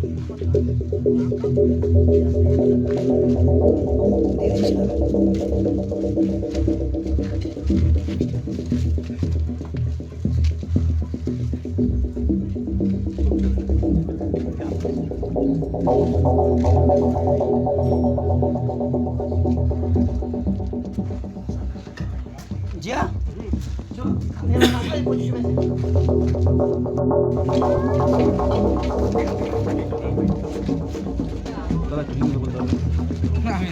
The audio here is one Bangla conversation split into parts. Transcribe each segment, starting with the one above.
জিয়া চলো আমি নামলাই পজিশনে দাদা কি বলতে হবে না আমি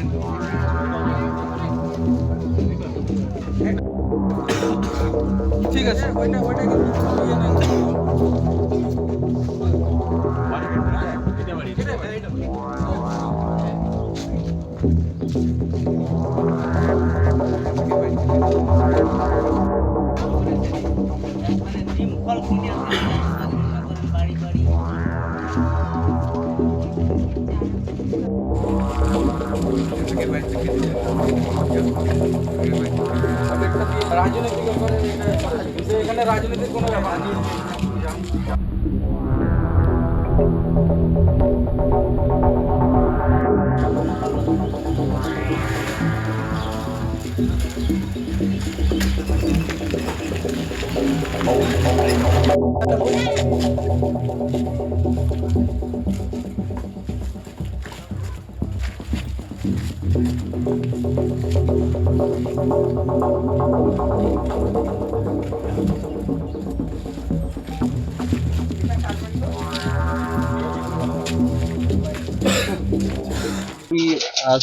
ঠিক আছে ওইটা কিন্তু ইয়ে না ফল খুঁজে বাড়ি বাড়ি রাজনৈতিক ব্যাপারে এখানে রাজনৈতিক কোনো ব্যাপার নেই।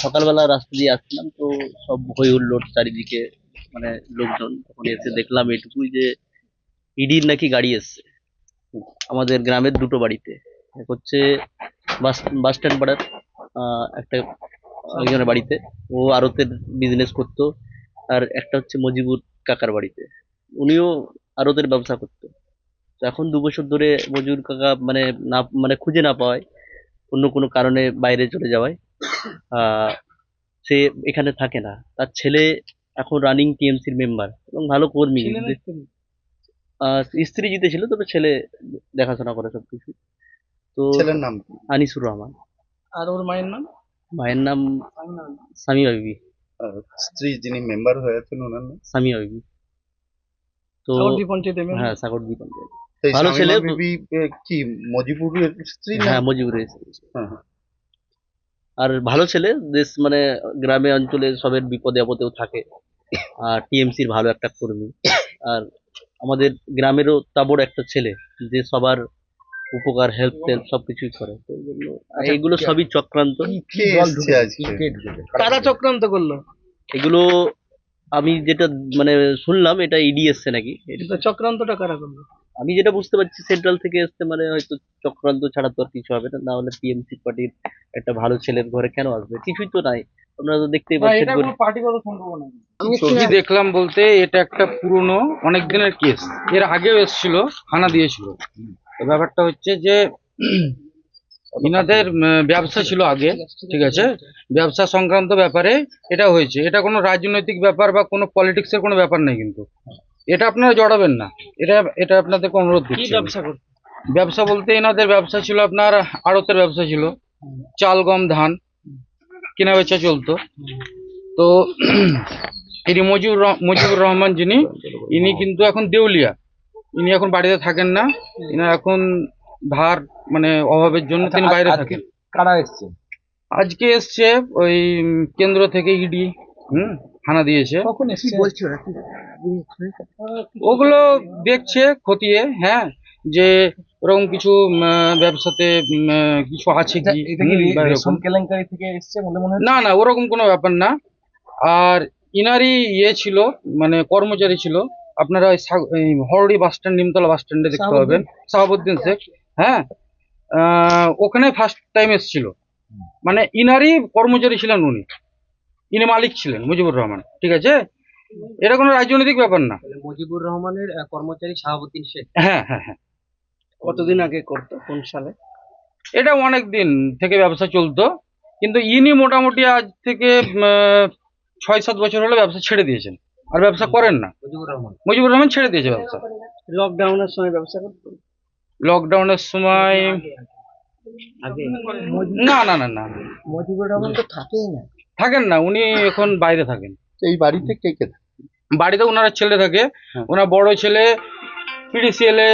সকালবেলা রাস্তা দিয়ে আসছিলাম তো সব হই হুল্লোড় চারিদিকে, মানে লোকজন। তখন এসে দেখলাম এটুকুই যে ইডির নাকি গাড়ি এসছে আমাদের গ্রামের দুটো বাড়িতে। এক হচ্ছে বাস বাস স্ট্যান্ড পাড়ার একটা একজনের বাড়িতে, ও আড়তের বিজনেস করতো। আর একটা হচ্ছে মজিবুর কাকার বাড়িতে, উনিও আড়তের ব্যবসা করতো। তো এখন 2 বছর ধরে মজিবুর কাকা মানে না মানে খুঁজে না পাওয়ায়, অন্য কোনো কারণে বাইরে চলে যাওয়ায় আহ সে এখানে থাকে না। তার ছেলে এখন রানিং টিএমসির মেম্বার এবং ভালো কর্মী। স্ত্রী জিতেছিল, তবে ছেলে দেখাশোনা করে সবকিছু। তো ছেলের নাম কি? আনিসুর রহমান। আর ওর মায়ের নাম ভাইয়ের নাম সামিয়া বিবি। স্ত্রী যিনি মেম্বার হয়েছেন ওনার নাম? সামিয়া বিবি। তো সাগরদী পঞ্চায়েত হ্যাঁ, সাগরদ্বীপ পঞ্চায়েত। তো এই ভালো ছেলে। শামীমা বিবি কি মজিবুরের স্ত্রী না? হ্যাঁ, মজিবুরের স্ত্রী। হ্যাঁ, হ্যাঁ। আর ভালো ছেলে, দেশ মানে গ্রামে অঞ্চলে সবের বিপদে আপদেও থাকে। আর টিএমসির ভালো একটা কর্মী। আর আমাদের গ্রামেরও তাবড় একটা ছেলে, যে সবার উপকার, হেল্প টেল্প সবকিছুই করে। তো এইগুলো সবই চক্রান্ত। কে এসছে আজকে? কারা চক্রান্ত করলো? এগুলো আমি যেটা মানে শুনলাম, এটা ইডি এসছে নাকি। এটা চক্রান্তটা কারা করলো? আমি যেটা বুঝতে পারছি সেন্ট্রাল থেকে এসছে, মানে হয়তো চক্রান্ত ছাড়া তো আর কিছু হবে না। না হলে টিএমসি পার্টির একটা ভালো ছেলের ঘরে কেন আসবে? কিছুই তো নাই, আপনারা তো দেখতেই পাচ্ছেন। পার্টিগত সম্ভাবনা আমি ছবি দেখলাম বলতে এটা একটা পুরনো অনেক দিনের কেস, এর আগেও এসেছিল, হানা দিয়েছিল। তো ব্যাপারটা হচ্ছে যে ইনাদের ব্যবসা ছিল আগে, ঠিক আছে, ব্যবসা সংক্রান্ত ব্যাপারে এটা হয়েছে। এটা কোনো রাজনৈতিক ব্যাপার বা কোনো পলিটিক্সের কোনো ব্যাপার নেই, কিন্তু এটা আপনারা জড়াবেন না। এটা এটা আপনাদেরকে অনুরোধ করছি। ব্যবসা বলতে এনাদের ব্যবসা ছিল আপনার আড়তের ব্যবসা ছিল, চাল গম ধান কেনা বেচা চলতো। তো ইনি মুজিবুর রহমান যিনি, ইনি কিন্তু এখন দেউলিয়া। ইনি এখন বাড়িতে থাকেন না, ইনার এখন ধার মানে অভাবের জন্য তিনি বাইরে থাকেন। কারা এসছে আজকে এসছে ওই কেন্দ্র থেকে ইডি হানা দিয়েছে। কখন এসছে বলছি ওরা কি ওগুলো দেখছে খতিয়ে, হ্যাঁ, যে ওরকম কিছু ব্যবসাতে কিছু আছে কি বা এরকম। কেলেঙ্কারি থেকে এসছে বলে মনে না না, ওরকম কোনো ব্যাপার না। আর ইনারই ইয়ে ছিল, মানে কর্মচারী ছিল। আপনারা ওই হরডি বাস স্ট্যান্ড, নিমতলা বাস স্ট্যান্ডে দেখতে পাবেন, শাহাবুদ্দিন শেখ। হ্যাঁ, ওখানে ফার্স্ট টাইম এসেছিল। মানে ইনারই কর্মচারী ছিলেন উনি, ইনি মালিক ছিলেন মুজিবুর রহমান, ঠিক আছে। এটা কোনো রাজনৈতিক ব্যাপার না। মুজিবুর রহমানের কর্মচারী শাহাবুদ্দিন শেখ। হ্যাঁ হ্যাঁ হ্যাঁ। কতদিন আগে করতো, কোন সালে? এটা অনেক দিন থেকে ব্যবসা চলতো, কিন্তু ইনি মোটামুটি আজ থেকে 6-7 বছর হলো ব্যবসা ছেড়ে দিয়েছেন, আর ব্যবসা করেন না। মুজিবুর রহমান ছেড়ে দিয়েছে ব্যবসা। লকডাউনের সময় ব্যবসা করতো? লকডাউনের সময় না না না না মজিবুর রহমান তো থাকেই না। থাকেন না, উনি এখন বাইরে থাকেন। এই বাড়িতে কে কে থাকে? বাড়িতে ওনার ছেলে থাকে, হ্যাঁ। ওনার বড় ছেলে PDCL এ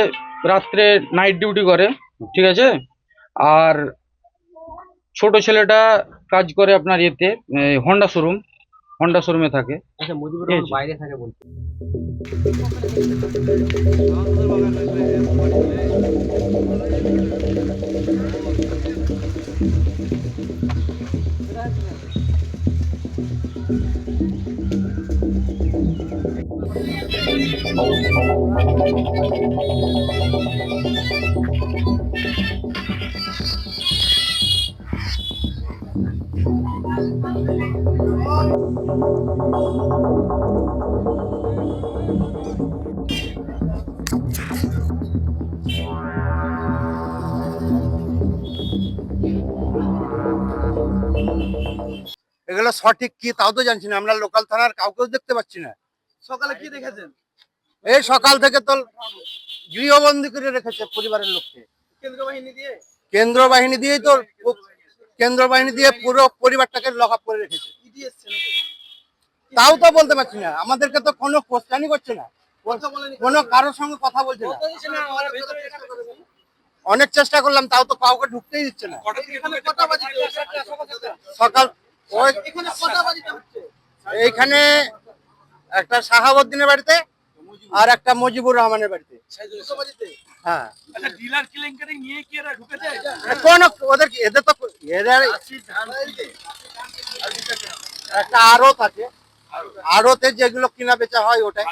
রাত্রে নাইট ডিউটি করে, ঠিক আছে। আর ছোট ছেলেটা কাজ করে আপনার ইয়েতে হন্ডা শোরুমে থাকে। আচ্ছা, মজিবুর রহমান পেয়েছি। বাইরে থাকে বলতে। এগুলো সঠিক কি তাও তো জানছি না, আমরা লোকাল থানার কাউকেও দেখতে পাচ্ছি না। সকালে কি দেখেছেন? এই সকাল থেকে তো গৃহবন্দী করে রেখেছে পরিবারের লোককে। কেন্দ্র বাহিনী দিয়ে? কেন্দ্র বাহিনী দিয়েই তো, কেন্দ্র বাহিনী দিয়ে পুরো পরিবারটাকে লক আপ করে রেখেছে। ইডি এসছে নাকি? তাও তো বলতে পারছি না, আমাদেরকে তো কোনো কোশ্চেনই করছে না, কথা বলেনি? কোনো কারোর সঙ্গে কথা বলছে না। কথা দিচ্ছে না, আমরা ভেতরে চেষ্টা করবেন। অনেক চেষ্টা করলাম, তাও তো কাউকে ঢুকতেই দিচ্ছে না। এখানে কটা বাজিতে? সকাল ওই এখানে কটা বাজিতে হচ্ছে? এইখানে একটা শাহাবুদ্দিনের বাড়িতে আর একটা মজিবুর রহমানের বাড়িতে। দুটো বাজিতে? হ্যাঁ, ডিলার কেলেঙ্কারি নিয়ে কি এরা ঢুকেছে? কোন ওদের এদের তো এদের একটা আড়ত আছে, আড়তে যেগুলো কিনা বেচা হয় ওটাই।